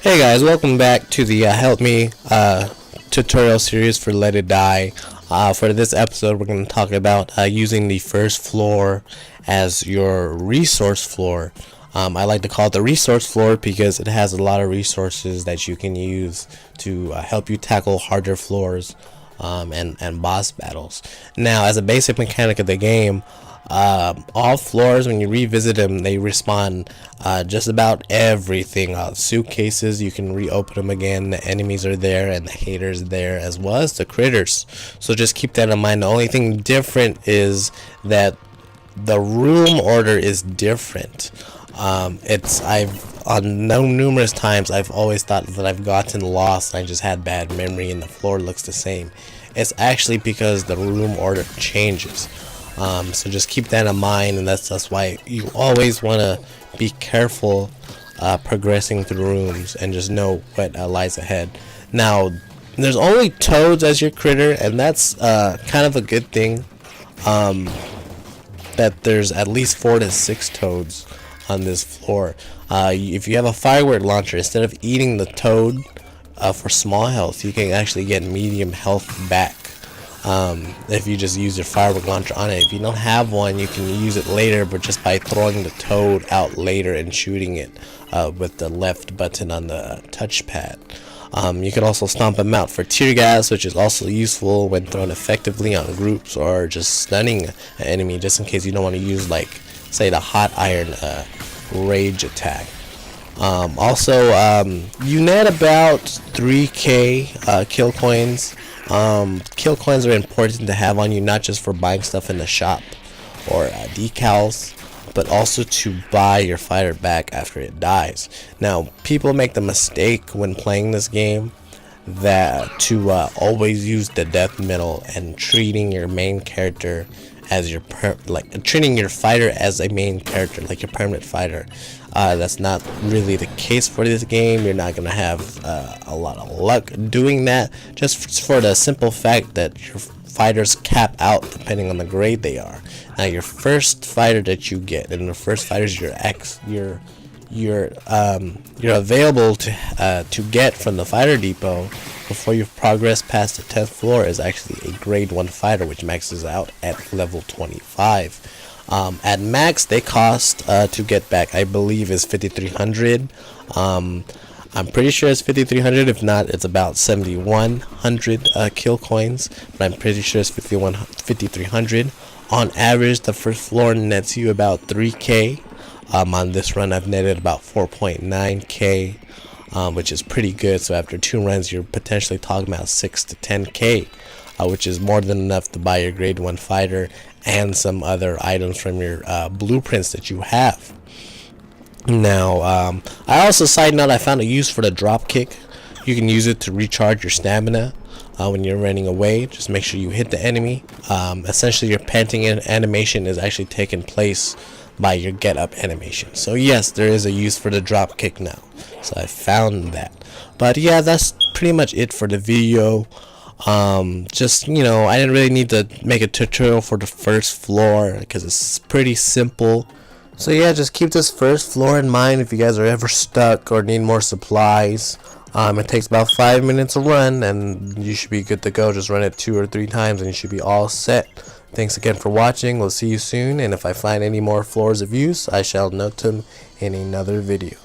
Hey guys, welcome back to the Help Me tutorial series for Let It Die. For this episode, we're going to talk about using the first floor as your resource floor. I like to call it the resource floor because it has a lot of resources that you can use to help you tackle harder floors and boss battles. Now, as a basic mechanic of the game, all floors, when you revisit them, they respawn just about everything. Suitcases, you can reopen them again. The enemies are there and the haters are there, as well as the critters. So just keep that in mind. The only thing different is that the room order is different. I've on numerous times I've always thought that I've gotten lost and I just had bad memory and the floor looks the same. It's actually because the room order changes. So just keep that in mind, and that's why you always want to be careful progressing through rooms and just know what lies ahead. Now, there's only toads as your critter, and that's kind of a good thing. That there's at least 4 to 6 toads on this floor. If you have a firework launcher, instead of eating the toad for small health, you can actually get medium health back. If you just use your firework launcher on it. If you don't have one, you can use it later, but just by throwing the toad out later and shooting it with the left button on the touchpad. You can also stomp them out for tear gas, which is also useful when thrown effectively on groups or just stunning an enemy, just in case you don't want to use, like, say, the hot iron rage attack. You net about 3k kill coins. Kill coins are important to have on you, not just for buying stuff in the shop or decals, but also to buy your fighter back after it dies. Now, people make the mistake when playing this game that to always use the death metal and treating your main character as your treating your fighter as a main character, like your permanent fighter. That's not really the case for this game. You're not gonna have a lot of luck doing that, just for the simple fact that your fighters cap out depending on the grade they are. Now, your first fighter that you get, and the first fighter is you're available to get from the fighter depot before you progress past the 10th floor, is actually a grade 1 fighter, which maxes out at level 25. At max, they cost to get back, I believe, is 5,300. I'm pretty sure it's 5,300. If not, it's about 7,100 kill coins, but I'm pretty sure it's 5,300. On average, the first floor nets you about 3k. On this run, I've netted about 4.9k, which is pretty good. So after 2 runs, you're potentially talking about 6 to 10k, which is more than enough to buy your grade 1 fighter and some other items from your blueprints that you have. Now, I also, side note, I found a use for the drop kick. You can use it to recharge your stamina when you're running away. Just make sure you hit the enemy. Essentially, your panting animation is actually taking place by your get up animation. So yes, there is a use for the drop kick now. So I found that. But yeah, that's pretty much it for the video. Just, I didn't really need to make a tutorial for the first floor because it's pretty simple. So yeah, just keep this first floor in mind if you guys are ever stuck or need more supplies. It takes about 5 minutes to run, and you should be good to go. Just run it 2 or 3 times and you should be all set. Thanks again for watching. We'll see you soon, and if I find any more floors of use, I shall note them in another video.